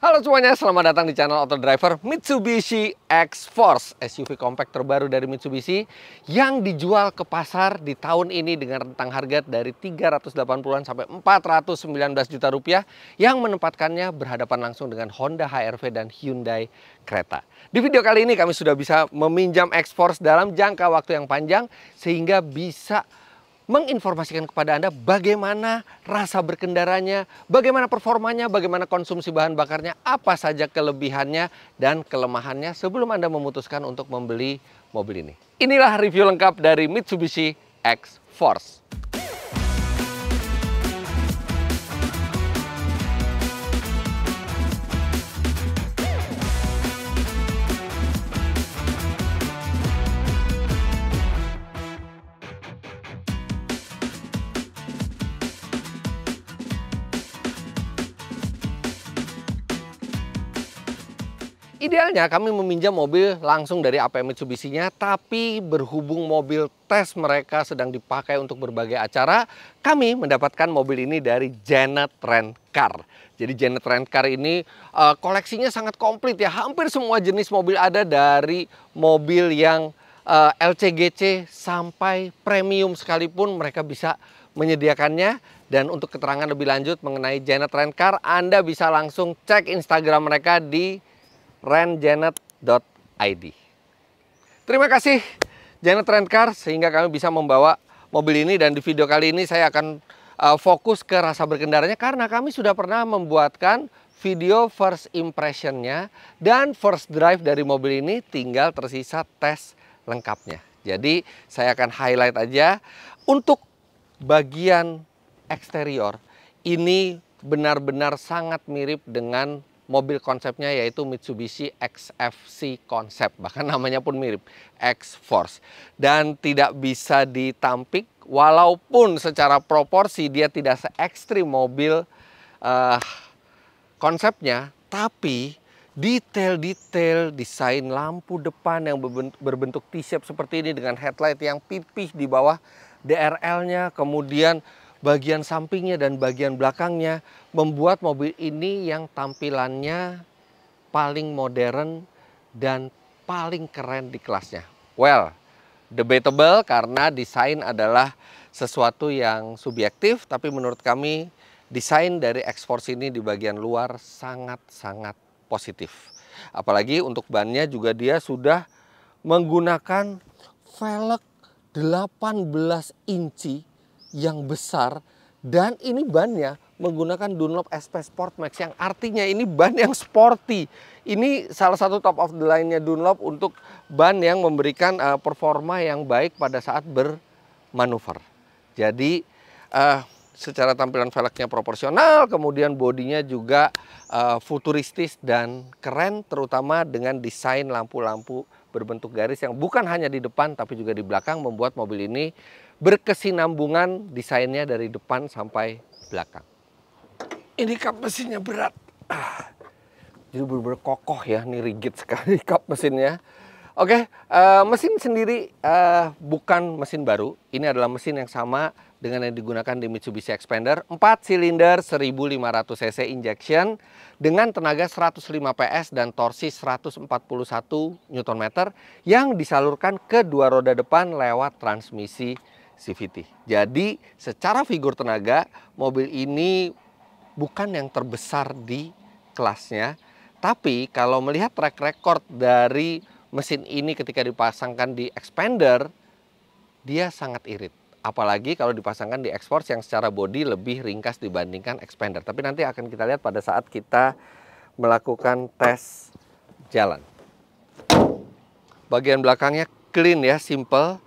Halo semuanya, selamat datang di channel Auto Driver Mitsubishi X-Force, SUV compact terbaru dari Mitsubishi yang dijual ke pasar di tahun ini dengan rentang harga dari 380-an sampai 419 juta rupiah yang menempatkannya berhadapan langsung dengan Honda HR-V dan Hyundai Creta. Di video kali ini kami sudah bisa meminjam X-Force dalam jangka waktu yang panjang sehingga bisa menginformasikan kepada Anda bagaimana rasa berkendaranya, bagaimana performanya, bagaimana konsumsi bahan bakarnya, apa saja kelebihannya dan kelemahannya sebelum Anda memutuskan untuk membeli mobil ini. Inilah review lengkap dari Mitsubishi X-Force. Idealnya kami meminjam mobil langsung dari APM Mitsubishi-nya, tapi berhubung mobil tes mereka sedang dipakai untuk berbagai acara, kami mendapatkan mobil ini dari Janet Rent Car. Jadi Janet Rent Car ini koleksinya sangat komplit ya, hampir semua jenis mobil ada, dari mobil yang LCGC sampai premium sekalipun mereka bisa menyediakannya. Dan untuk keterangan lebih lanjut mengenai Janet Rent Car, Anda bisa langsung cek Instagram mereka di rentjanet.id. Terima kasih Janet Rent Car sehingga kami bisa membawa mobil ini, dan di video kali ini saya akan fokus ke rasa berkendaranya karena kami sudah pernah membuatkan video first impressionnya dan first drive dari mobil ini, tinggal tersisa tes lengkapnya. Jadi saya akan highlight aja. Untuk bagian eksterior ini benar-benar sangat mirip dengan mobil konsepnya, yaitu Mitsubishi XFC Concept, bahkan namanya pun mirip, X-Force. Dan tidak bisa ditampik, walaupun secara proporsi dia tidak se-ekstrim mobil konsepnya, tapi detail-detail desain lampu depan yang berbentuk T-shape seperti ini dengan headlight yang pipih di bawah DRL-nya, kemudian bagian sampingnya dan bagian belakangnya membuat mobil ini yang tampilannya paling modern dan paling keren di kelasnya. Well, debatable karena desain adalah sesuatu yang subjektif, tapi menurut kami desain dari X-Force ini di bagian luar sangat-sangat positif. Apalagi untuk bannya juga dia sudah menggunakan velg 18 inci yang besar, dan ini bannya menggunakan Dunlop SP Sport Max yang artinya ini ban yang sporty. Ini salah satu top of the line-nya Dunlop untuk ban yang memberikan performa yang baik pada saat bermanuver. Jadi secara tampilan velgnya proporsional, kemudian bodinya juga futuristis dan keren, terutama dengan desain lampu-lampu berbentuk garis yang bukan hanya di depan tapi juga di belakang, membuat mobil ini berkesinambungan desainnya dari depan sampai belakang. Ini kap mesinnya berat, jadi benar-benar kokoh ya, ini rigid sekali kap mesinnya. Oke, mesin sendiri bukan mesin baru, ini adalah mesin yang sama dengan yang digunakan di Mitsubishi Xpander, 4 silinder 1500 cc injection dengan tenaga 105 PS dan torsi 141 Nm yang disalurkan ke dua roda depan lewat transmisi CVT. Jadi secara figur tenaga mobil ini bukan yang terbesar di kelasnya, tapi kalau melihat track record dari mesin ini ketika dipasangkan di Xpander, dia sangat irit. Apalagi kalau dipasangkan di X-Force yang secara bodi lebih ringkas dibandingkan Xpander. Tapi nanti akan kita lihat pada saat kita melakukan tes jalan. Bagian belakangnya clean ya, simple.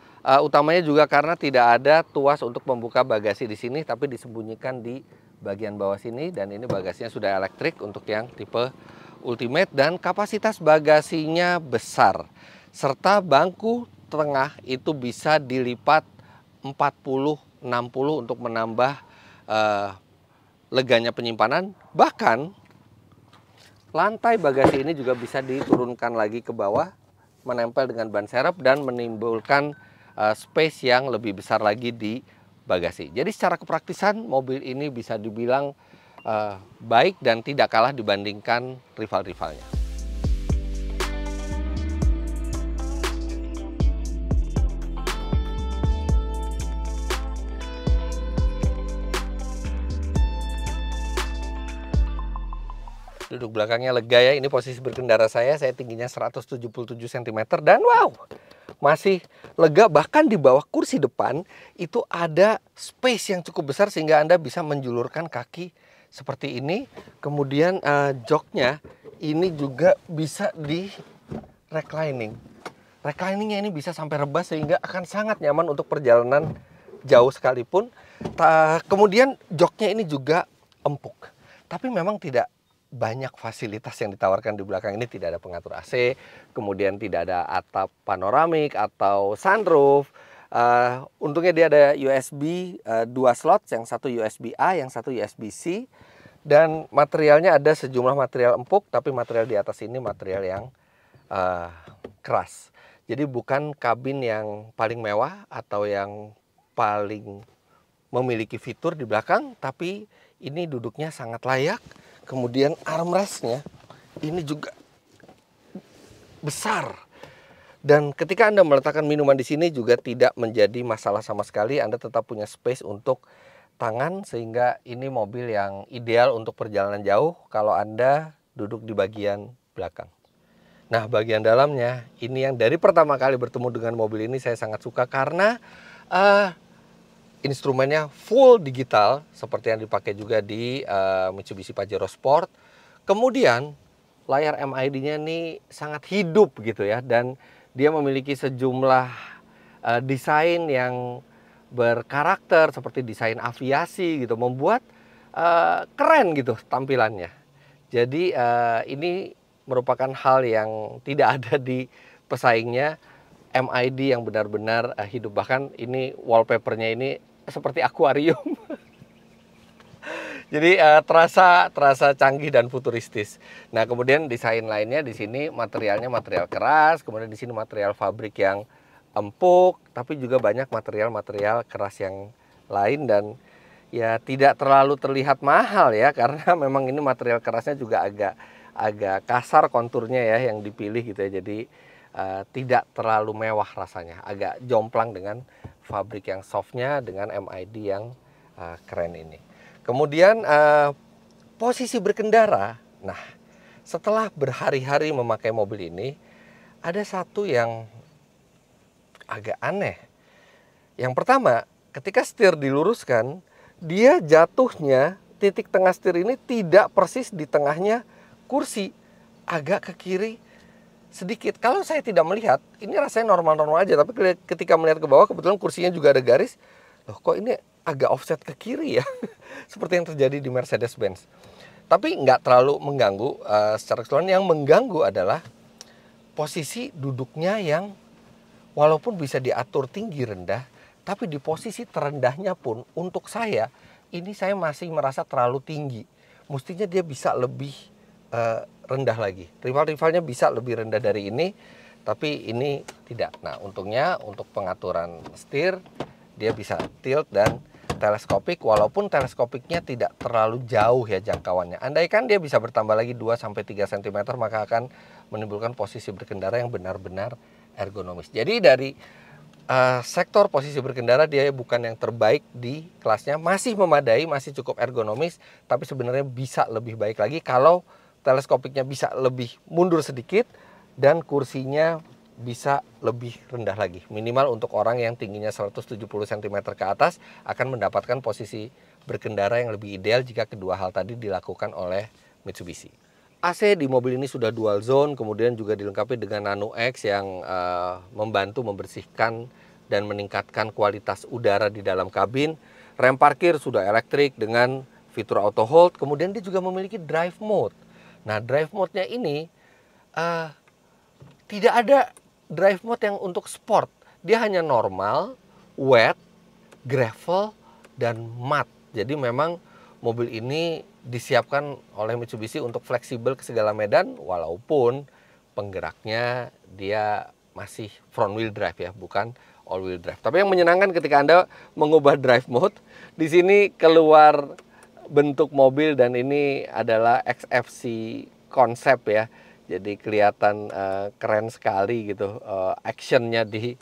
Utamanya juga karena tidak ada tuas untuk membuka bagasi di sini, tapi disembunyikan di bagian bawah sini. Dan ini bagasinya sudah elektrik untuk yang tipe Ultimate, dan kapasitas bagasinya besar. Serta bangku tengah itu bisa dilipat 40-60 untuk menambah leganya penyimpanan. Bahkan lantai bagasi ini juga bisa diturunkan lagi ke bawah, menempel dengan ban serep dan menimbulkan space yang lebih besar lagi di bagasi. Jadi secara kepraktisan mobil ini bisa dibilang baik dan tidak kalah dibandingkan rival-rivalnya. Duduk belakangnya lega ya, ini posisi berkendara saya tingginya 177 cm dan wow, masih lega. Bahkan di bawah kursi depan itu ada space yang cukup besar sehingga Anda bisa menjulurkan kaki seperti ini. Kemudian joknya ini juga bisa di reclining. Recliningnya ini bisa sampai rebah sehingga akan sangat nyaman untuk perjalanan jauh sekalipun. Kemudian joknya ini juga empuk, tapi memang tidak banyak fasilitas yang ditawarkan di belakang ini. Tidak ada pengatur AC, kemudian tidak ada atap panoramik atau sunroof. Untungnya dia ada USB 2 slot, yang satu USB A, yang satu USB C. Dan materialnya ada sejumlah material empuk, tapi material di atas ini material yang keras. Jadi bukan kabin yang paling mewah atau yang paling memiliki fitur di belakang, tapi ini duduknya sangat layak. Kemudian armrestnya ini juga besar. Dan ketika Anda meletakkan minuman di sini juga tidak menjadi masalah sama sekali. Anda tetap punya space untuk tangan, sehingga ini mobil yang ideal untuk perjalanan jauh kalau Anda duduk di bagian belakang. Nah, bagian dalamnya ini yang dari pertama kali bertemu dengan mobil ini saya sangat suka karena instrumennya full digital seperti yang dipakai juga di Mitsubishi Pajero Sport. Kemudian layar MID-nya ini sangat hidup gitu ya, dan dia memiliki sejumlah desain yang berkarakter seperti desain aviasi gitu, membuat keren gitu tampilannya. Jadi ini merupakan hal yang tidak ada di pesaingnya. MID yang benar-benar hidup, bahkan ini wallpapernya ini seperti akuarium. Jadi terasa canggih dan futuristis. Nah, kemudian desain lainnya di sini materialnya material keras, kemudian di sini material fabrik yang empuk, tapi juga banyak material-material keras yang lain, dan ya tidak terlalu terlihat mahal ya, karena memang ini material kerasnya juga agak kasar konturnya ya yang dipilih gitu ya. Jadi tidak terlalu mewah rasanya, agak jomplang dengan fabrik yang softnya dengan MID yang keren ini. Kemudian posisi berkendara. Nah, setelah berhari-hari memakai mobil ini, ada satu yang agak aneh. Yang pertama, ketika setir diluruskan, dia jatuhnya titik tengah setir ini tidak persis di tengahnya kursi, agak ke kiri sedikit. Kalau saya tidak melihat, ini rasanya normal-normal aja, tapi ketika melihat ke bawah, kebetulan kursinya juga ada garis, loh kok ini agak offset ke kiri ya, seperti yang terjadi di Mercedes-Benz. Tapi nggak terlalu mengganggu. Secara keseluruhan yang mengganggu adalah posisi duduknya yang walaupun bisa diatur tinggi rendah, tapi di posisi terendahnya pun untuk saya, ini saya masih merasa terlalu tinggi. Mestinya dia bisa lebih rendah lagi. Rival-rivalnya bisa lebih rendah dari ini, tapi ini tidak. Nah, untungnya untuk pengaturan setir dia bisa tilt dan teleskopik, walaupun teleskopiknya tidak terlalu jauh ya jangkauannya. Andaikan dia bisa bertambah lagi 2-3 cm, maka akan menimbulkan posisi berkendara yang benar-benar ergonomis. Jadi dari sektor posisi berkendara dia bukan yang terbaik di kelasnya, masih memadai, masih cukup ergonomis, tapi sebenarnya bisa lebih baik lagi kalau teleskopiknya bisa lebih mundur sedikit dan kursinya bisa lebih rendah lagi. Minimal untuk orang yang tingginya 170 cm ke atas akan mendapatkan posisi berkendara yang lebih ideal jika kedua hal tadi dilakukan oleh Mitsubishi. AC di mobil ini sudah dual zone, kemudian juga dilengkapi dengan Nano X yang membantu membersihkan dan meningkatkan kualitas udara di dalam kabin. Rem parkir sudah elektrik dengan fitur auto hold, kemudian dia juga memiliki drive mode. Nah, drive mode-nya ini tidak ada drive mode yang untuk sport. Dia hanya normal, wet, gravel, dan mud. Jadi memang mobil ini disiapkan oleh Mitsubishi untuk fleksibel ke segala medan, walaupun penggeraknya dia masih front wheel drive ya, bukan all wheel drive. Tapi yang menyenangkan ketika Anda mengubah drive mode, di sini keluar bentuk mobil dan ini adalah XFC konsep ya. Jadi kelihatan keren sekali gitu, actionnya di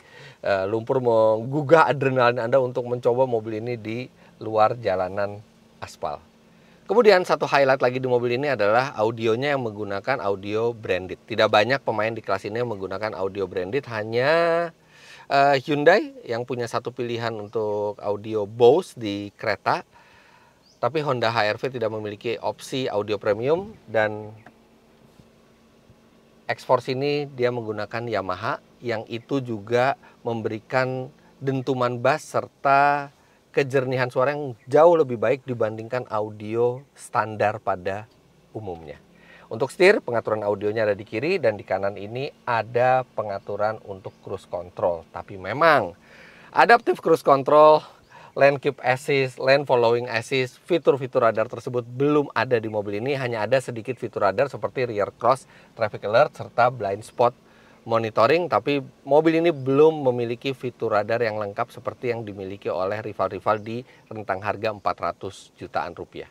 lumpur menggugah adrenalin Anda untuk mencoba mobil ini di luar jalanan aspal. Kemudian satu highlight lagi di mobil ini adalah audionya yang menggunakan audio branded. Tidak banyak pemain di kelas ini yang menggunakan audio branded, hanya Hyundai yang punya satu pilihan untuk audio Bose di kereta. Tapi Honda HR-V tidak memiliki opsi audio premium, dan X-Force ini dia menggunakan Yamaha yang itu juga memberikan dentuman bass serta kejernihan suara yang jauh lebih baik dibandingkan audio standar pada umumnya. Untuk setir, pengaturan audionya ada di kiri, dan di kanan ini ada pengaturan untuk cruise control. Tapi memang adaptive cruise control, lane keep assist, lane following assist, fitur-fitur radar tersebut belum ada di mobil ini. Hanya ada sedikit fitur radar seperti rear cross, traffic alert, serta blind spot monitoring. Tapi mobil ini belum memiliki fitur radar yang lengkap seperti yang dimiliki oleh rival-rival di rentang harga 400 jutaan rupiah.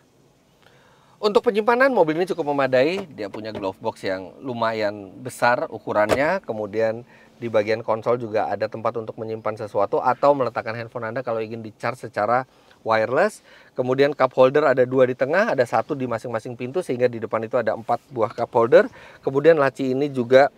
Untuk penyimpanan, mobil ini cukup memadai. Dia punya glove box yang lumayan besar ukurannya. Kemudian di bagian konsol juga ada tempat untuk menyimpan sesuatu atau meletakkan handphone Anda kalau ingin di-charge secara wireless. Kemudian cup holder ada 2 di tengah, ada 1 di masing-masing pintu, sehingga di depan itu ada 4 buah cup holder. Kemudian laci ini juga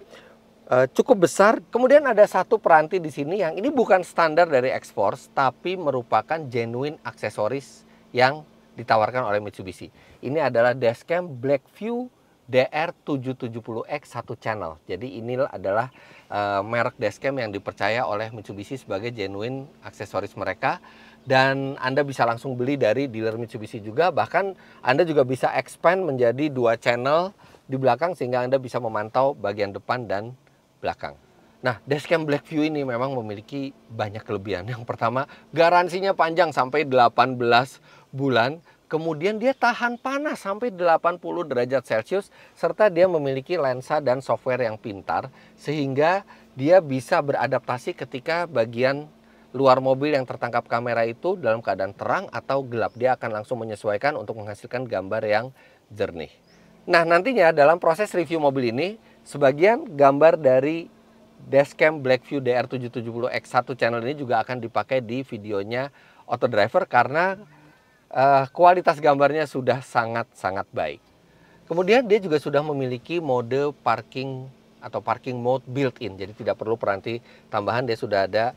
cukup besar. Kemudian ada satu peranti di sini yang ini bukan standar dari X-Force, tapi merupakan genuine aksesoris yang ditawarkan oleh Mitsubishi. Ini adalah dashcam Blackview DR770X 1 channel. Jadi ini adalah merek dashcam yang dipercaya oleh Mitsubishi sebagai genuine aksesoris mereka, dan Anda bisa langsung beli dari dealer Mitsubishi juga. Bahkan Anda juga bisa expand menjadi 2 channel di belakang sehingga Anda bisa memantau bagian depan dan belakang. Nah, dashcam Blackview ini memang memiliki banyak kelebihan. Yang pertama, garansinya panjang sampai 18 bulan. Kemudian dia tahan panas sampai 80 derajat Celcius, serta dia memiliki lensa dan software yang pintar sehingga dia bisa beradaptasi ketika bagian luar mobil yang tertangkap kamera itu dalam keadaan terang atau gelap. Dia akan langsung menyesuaikan untuk menghasilkan gambar yang jernih. Nah, nantinya dalam proses review mobil ini, sebagian gambar dari dashcam Blackview DR770X 1 channel ini juga akan dipakai di videonya Auto Driver karena kualitas gambarnya sudah sangat-sangat baik. Kemudian dia juga sudah memiliki mode parking atau parking mode built-in. Jadi tidak perlu peranti tambahan, dia sudah ada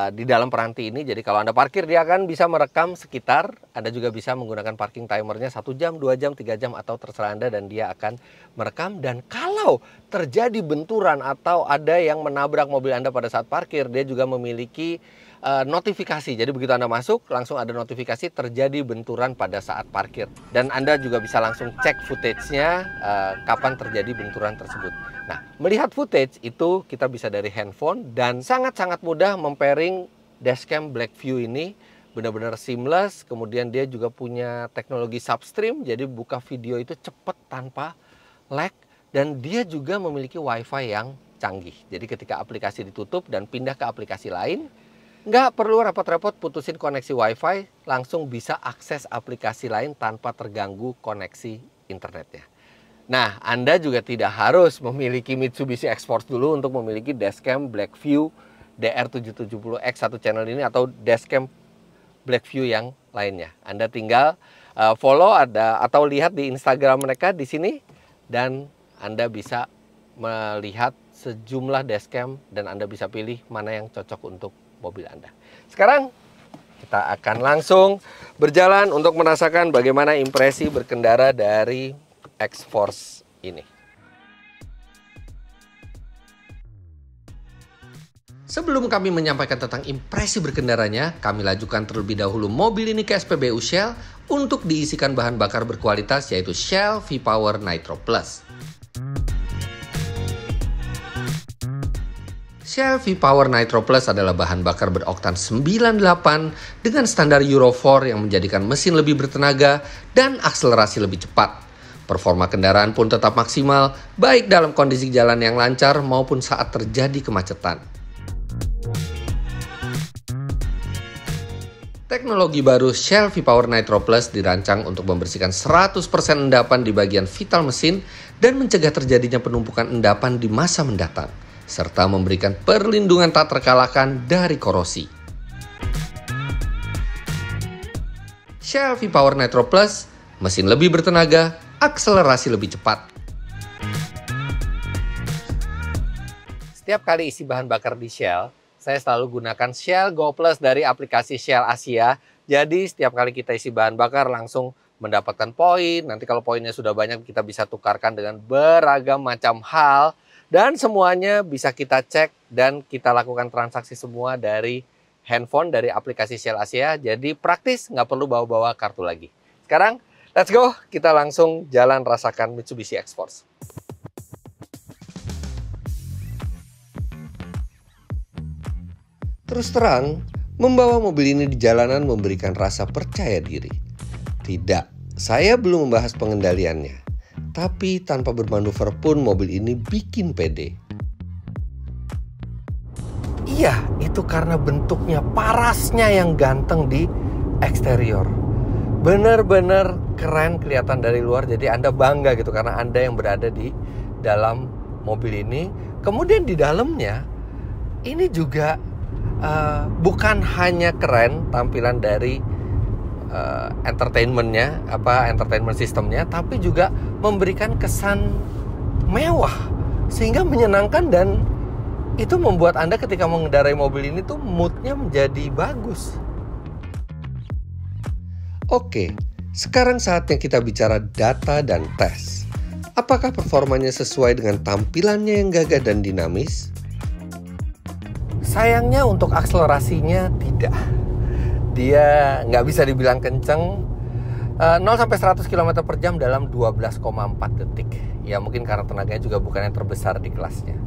di dalam peranti ini. Jadi kalau Anda parkir, dia akan bisa merekam sekitar. Anda juga bisa menggunakan parking timernya 1 jam, 2 jam, 3 jam atau terserah Anda, dan dia akan merekam. Dan kalau terjadi benturan atau ada yang menabrak mobil Anda pada saat parkir, dia juga memiliki notifikasi. Jadi begitu Anda masuk, langsung ada notifikasi terjadi benturan pada saat parkir. Dan Anda juga bisa langsung cek footage-nya kapan terjadi benturan tersebut. Nah, melihat footage itu kita bisa dari handphone, dan sangat-sangat mudah mempairing dashcam Blackview ini. Benar-benar seamless. Kemudian dia juga punya teknologi substream, jadi buka video itu cepat tanpa lag. Dan dia juga memiliki WiFi yang canggih. Jadi ketika aplikasi ditutup dan pindah ke aplikasi lain, nggak perlu repot-repot putusin koneksi WiFi, langsung bisa akses aplikasi lain tanpa terganggu koneksi internetnya. Nah, Anda juga tidak harus memiliki Mitsubishi X-Force dulu untuk memiliki dashcam Blackview DR770X 1 channel ini atau dashcam Blackview yang lainnya. Anda tinggal follow atau lihat di Instagram mereka di sini, dan Anda bisa melihat sejumlah dashcam dan Anda bisa pilih mana yang cocok untuk mobil Anda. Sekarang kita akan langsung berjalan untuk merasakan bagaimana impresi berkendara dari X-Force ini. Sebelum kami menyampaikan tentang impresi berkendaranya, kami lajukan terlebih dahulu mobil ini ke SPBU Shell untuk diisikan bahan bakar berkualitas, yaitu Shell V-Power Nitro Plus. Shell V-Power Nitro Plus adalah bahan bakar beroktan 98 dengan standar Euro 4 yang menjadikan mesin lebih bertenaga dan akselerasi lebih cepat. Performa kendaraan pun tetap maksimal, baik dalam kondisi jalan yang lancar maupun saat terjadi kemacetan. Teknologi baru Shell V-Power Nitro Plus dirancang untuk membersihkan 100% endapan di bagian vital mesin dan mencegah terjadinya penumpukan endapan di masa mendatang, serta memberikan perlindungan tak terkalahkan dari korosi. Shell V-Power Nitro Plus, mesin lebih bertenaga, akselerasi lebih cepat. Setiap kali isi bahan bakar di Shell, saya selalu gunakan Shell Go Plus dari aplikasi Shell Asia. Jadi setiap kali kita isi bahan bakar langsung mendapatkan poin. Nanti kalau poinnya sudah banyak kita bisa tukarkan dengan beragam macam hal. Dan semuanya bisa kita cek dan kita lakukan transaksi semua dari handphone, dari aplikasi Shell Asia. Jadi praktis, nggak perlu bawa-bawa kartu lagi. Sekarang, let's go. Kita langsung jalan rasakan Mitsubishi X-Force. Terus terang, membawa mobil ini di jalanan memberikan rasa percaya diri. Tidak, saya belum membahas pengendaliannya. Tapi tanpa bermanuver pun mobil ini bikin pede. Iya, itu karena bentuknya, parasnya yang ganteng di eksterior. Bener-bener keren kelihatan dari luar, jadi Anda bangga gitu karena Anda yang berada di dalam mobil ini. Kemudian di dalamnya, ini juga bukan hanya keren tampilan dari entertainment sistemnya, tapi juga memberikan kesan mewah sehingga menyenangkan, dan itu membuat Anda ketika mengendarai mobil ini tuh moodnya menjadi bagus. Oke, sekarang saatnya kita bicara data dan tes. Apakah performanya sesuai dengan tampilannya yang gagah dan dinamis? Sayangnya untuk akselerasinya tidak. Dia nggak bisa dibilang kenceng. 0-100 km per jam dalam 12,4 detik. Ya mungkin karena tenaganya juga bukan yang terbesar di kelasnya.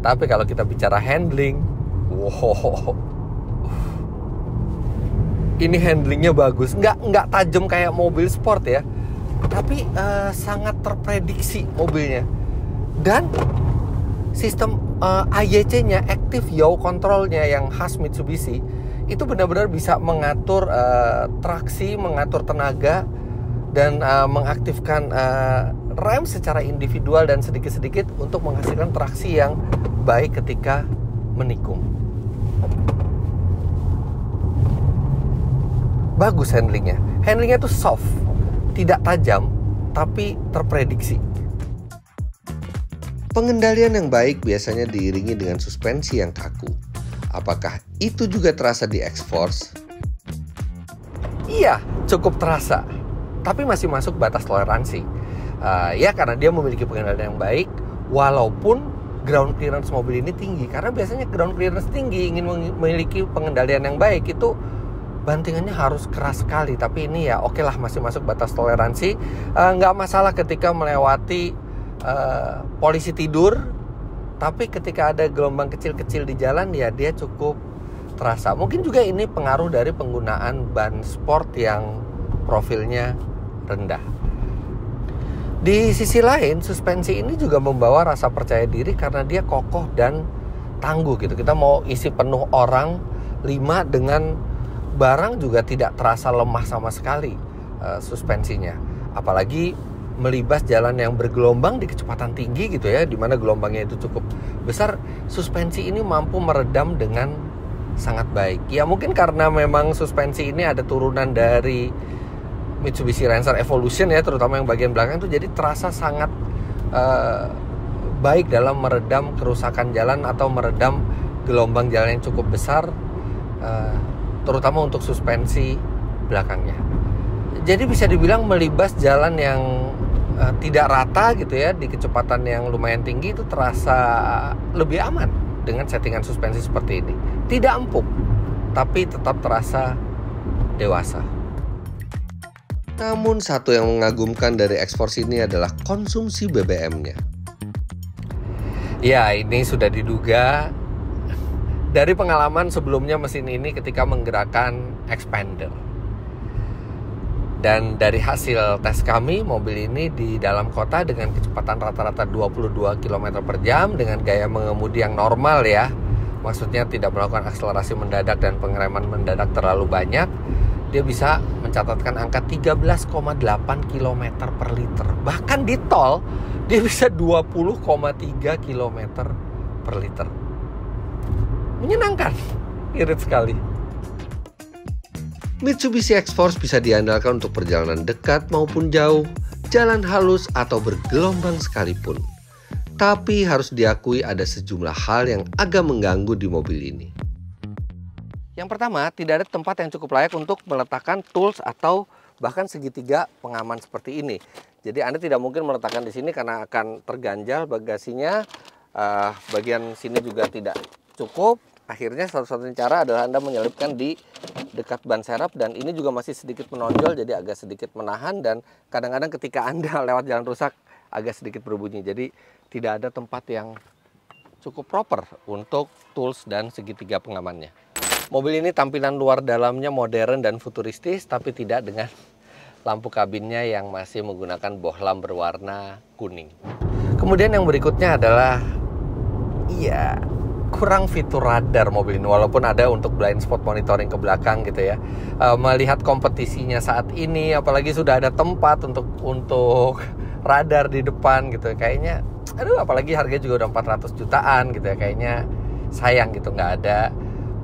Tapi kalau kita bicara handling, wow, ini handlingnya bagus. Nggak tajam kayak mobil sport ya. Tapi sangat terprediksi mobilnya. Dan sistem AYC-nya, Active Yaw Control-nya yang khas Mitsubishi, itu benar-benar bisa mengatur traksi, mengatur tenaga, dan mengaktifkan rem secara individual dan sedikit-sedikit untuk menghasilkan traksi yang baik ketika menikung. Bagus handlingnya. Handlingnya tuh soft, tidak tajam, tapi terprediksi. Pengendalian yang baik biasanya diiringi dengan suspensi yang kaku. Apakah itu juga terasa di X-Force? Iya, cukup terasa. Tapi masih masuk batas toleransi. Ya karena dia memiliki pengendalian yang baik, walaupun ground clearance mobil ini tinggi. Karena biasanya ground clearance tinggi, ingin memiliki pengendalian yang baik, itu bantingannya harus keras sekali. Tapi ini ya oke lah, masih masuk batas toleransi. Nggak masalah ketika melewati polisi tidur, tapi ketika ada gelombang kecil-kecil di jalan ya dia cukup terasa. Mungkin juga ini pengaruh dari penggunaan ban sport yang profilnya rendah. Di sisi lain, suspensi ini juga membawa rasa percaya diri karena dia kokoh dan tangguh gitu. Kita mau isi penuh orang 5 dengan barang juga tidak terasa lemah sama sekali suspensinya. Apalagi melibas jalan yang bergelombang di kecepatan tinggi gitu ya, di mana gelombangnya itu cukup besar, suspensi ini mampu meredam dengan sangat baik. Ya mungkin karena memang suspensi ini ada turunan dari Mitsubishi Lancer Evolution ya, terutama yang bagian belakang itu, jadi terasa sangat baik dalam meredam kerusakan jalan atau meredam gelombang jalan yang cukup besar, terutama untuk suspensi belakangnya. Jadi bisa dibilang melibas jalan yang tidak rata gitu ya, di kecepatan yang lumayan tinggi, itu terasa lebih aman dengan settingan suspensi seperti ini. Tidak empuk, tapi tetap terasa dewasa. Namun satu yang mengagumkan dari X-Force ini adalah konsumsi BBM-nya. Ya, ini sudah diduga dari pengalaman sebelumnya mesin ini ketika menggerakkan expander. Dan dari hasil tes kami, mobil ini di dalam kota dengan kecepatan rata-rata 22 km per jam dengan gaya mengemudi yang normal ya. Maksudnya tidak melakukan akselerasi mendadak dan pengereman mendadak terlalu banyak. dia bisa mencatatkan angka 13,8 km per liter. Bahkan di tol, dia bisa 20,3 km per liter. Menyenangkan, irit sekali. Mitsubishi X-Force bisa diandalkan untuk perjalanan dekat maupun jauh, jalan halus atau bergelombang sekalipun. Tapi harus diakui ada sejumlah hal yang agak mengganggu di mobil ini. Yang pertama, tidak ada tempat yang cukup layak untuk meletakkan tools atau bahkan segitiga pengaman seperti ini. Jadi Anda tidak mungkin meletakkan di sini karena akan terganjal bagasinya. Bagian sini juga tidak cukup. Akhirnya satu-satunya cara adalah Anda menyelipkan di dekat ban serep, dan ini juga masih sedikit menonjol, jadi agak sedikit menahan, dan kadang-kadang ketika Anda lewat jalan rusak agak sedikit berbunyi. Jadi tidak ada tempat yang cukup proper untuk tools dan segitiga pengamannya. Mobil ini tampilan luar dalamnya modern dan futuristis, tapi tidak dengan lampu kabinnya yang masih menggunakan bohlam berwarna kuning. Kemudian yang berikutnya adalah, kurang fitur radar mobil ini, walaupun ada untuk blind spot monitoring ke belakang gitu ya. Melihat kompetisinya saat ini, apalagi sudah ada tempat untuk radar di depan gitu, kayaknya, apalagi harganya juga udah 400 jutaan gitu ya, kayaknya sayang gitu nggak ada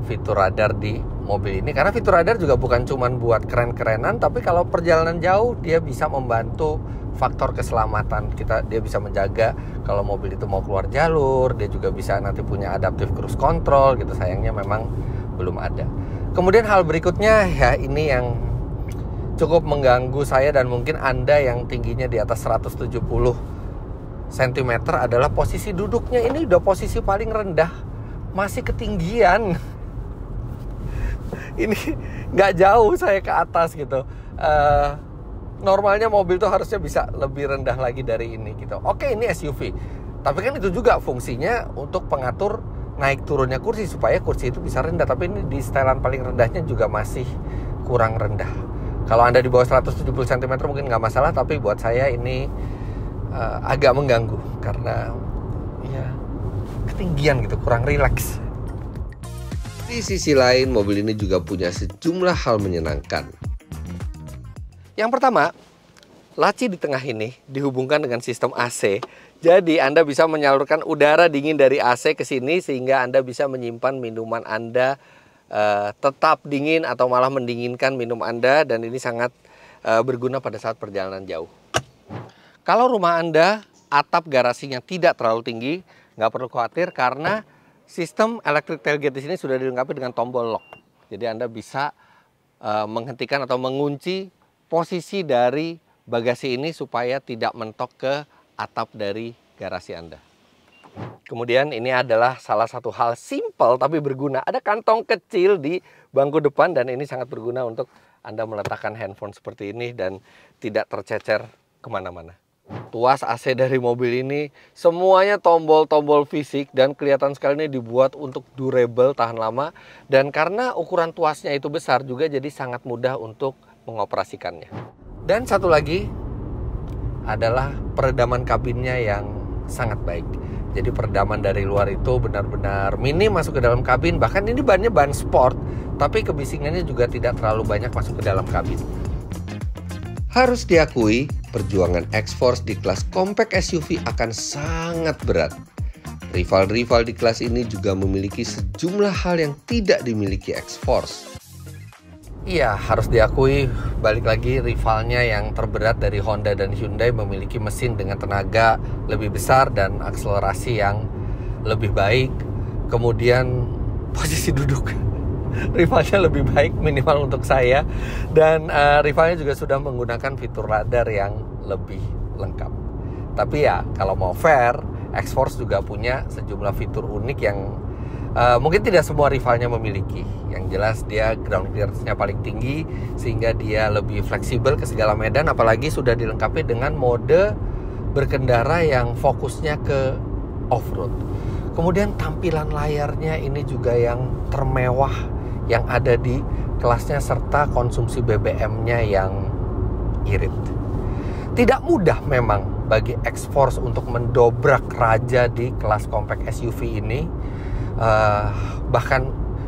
fitur radar di mobil ini. Karena fitur radar juga bukan cuma buat keren-kerenan, tapi kalau perjalanan jauh dia bisa membantu faktor keselamatan kita. Dia bisa menjaga kalau mobil itu mau keluar jalur, dia juga bisa nanti punya adaptive cruise control gitu. Sayangnya memang belum ada. Kemudian hal berikutnya, ya ini yang cukup mengganggu saya dan mungkin Anda yang tingginya di atas 170 cm, adalah posisi duduknya. Ini udah posisi paling rendah, masih ketinggian. Ini nggak jauh saya ke atas gitu. Normalnya mobil tuh harusnya bisa lebih rendah lagi dari ini gitu. Oke, ini SUV, tapi kan itu juga fungsinya untuk pengatur naik turunnya kursi supaya kursi itu bisa rendah. Tapi ini di setelan paling rendahnya juga masih kurang rendah. Kalau Anda di bawah 170 cm mungkin nggak masalah, tapi buat saya ini agak mengganggu karena ya ketinggian gitu, kurang rileks. Di sisi lain, mobil ini juga punya sejumlah hal menyenangkan. Yang pertama, laci di tengah ini dihubungkan dengan sistem AC. Jadi Anda bisa menyalurkan udara dingin dari AC ke sini sehingga Anda bisa menyimpan minuman Anda tetap dingin atau malah mendinginkan minum Anda, dan ini sangat berguna pada saat perjalanan jauh. Kalau rumah Anda atap garasinya tidak terlalu tinggi, nggak perlu khawatir karena sistem electric tailgate di sini sudah dilengkapi dengan tombol lock. Jadi Anda bisa menghentikan atau mengunci posisi dari bagasi ini supaya tidak mentok ke atap dari garasi Anda. Kemudian ini adalah salah satu hal simple tapi berguna. Ada kantong kecil di bangku depan, dan ini sangat berguna untuk Anda meletakkan handphone seperti ini dan tidak tercecer kemana-mana. Tuas AC dari mobil ini semuanya tombol-tombol fisik, dan kelihatan sekali ini dibuat untuk durable, tahan lama. Dan karena ukuran tuasnya itu besar juga, jadi sangat mudah untuk mengoperasikannya. Dan satu lagi adalah peredaman kabinnya yang sangat baik. Jadi peredaman dari luar itu benar-benar minim masuk ke dalam kabin. Bahkan ini bannya ban sport, tapi kebisingannya juga tidak terlalu banyak masuk ke dalam kabin. Harus diakui, perjuangan X-Force di kelas compact SUV akan sangat berat. Rival-rival di kelas ini juga memiliki sejumlah hal yang tidak dimiliki X-Force. Iya, harus diakui, balik lagi, rivalnya yang terberat dari Honda dan Hyundai memiliki mesin dengan tenaga lebih besar dan akselerasi yang lebih baik. Kemudian posisi duduk rivalnya lebih baik minimal untuk saya, dan rivalnya juga sudah menggunakan fitur radar yang lebih lengkap. Tapi ya kalau mau fair, X-Force juga punya sejumlah fitur unik yang mungkin tidak semua rivalnya memiliki. Yang jelas dia ground clearance-nya paling tinggi sehingga dia lebih fleksibel ke segala medan, apalagi sudah dilengkapi dengan mode berkendara yang fokusnya ke off-road. Kemudian tampilan layarnya ini juga yang termewah yang ada di kelasnya, serta konsumsi BBM-nya yang irit. Tidak mudah memang bagi X-Force untuk mendobrak raja di kelas compact SUV ini. Bahkan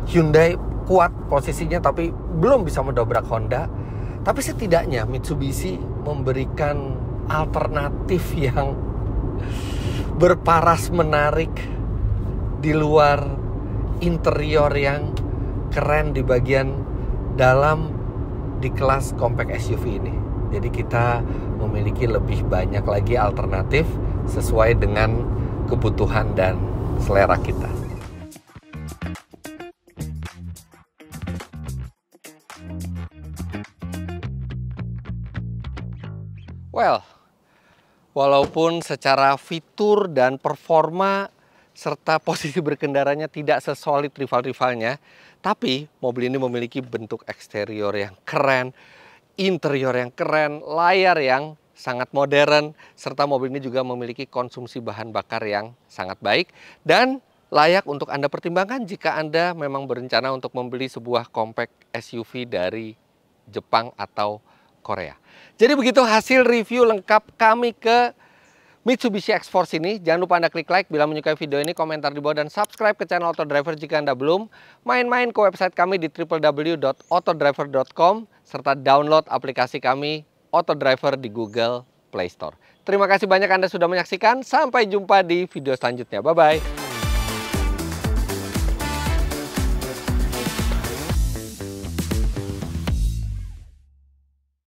Hyundai kuat posisinya tapi belum bisa mendobrak Honda. Tapi setidaknya Mitsubishi memberikan alternatif yang berparas menarik di luar interior yang keren di bagian dalam di kelas compact SUV ini. Jadi kita memiliki lebih banyak lagi alternatif sesuai dengan kebutuhan dan selera kita. Well, walaupun secara fitur dan performa serta posisi berkendaranya tidak sesolid rival-rivalnya, tapi mobil ini memiliki bentuk eksterior yang keren, interior yang keren, layar yang sangat modern, serta mobil ini juga memiliki konsumsi bahan bakar yang sangat baik dan layak untuk Anda pertimbangkan jika Anda memang berencana untuk membeli sebuah compact SUV dari Jepang atau Korea. Jadi begitu hasil review lengkap kami ke Mitsubishi X-Force ini. Jangan lupa Anda klik like bila menyukai video ini, komentar di bawah, dan subscribe ke channel Autodriver jika Anda belum. Main-main ke website kami di www.autodriver.com serta download aplikasi kami Autodriver di Google Play Store. Terima kasih banyak Anda sudah menyaksikan. Sampai jumpa di video selanjutnya. Bye-bye.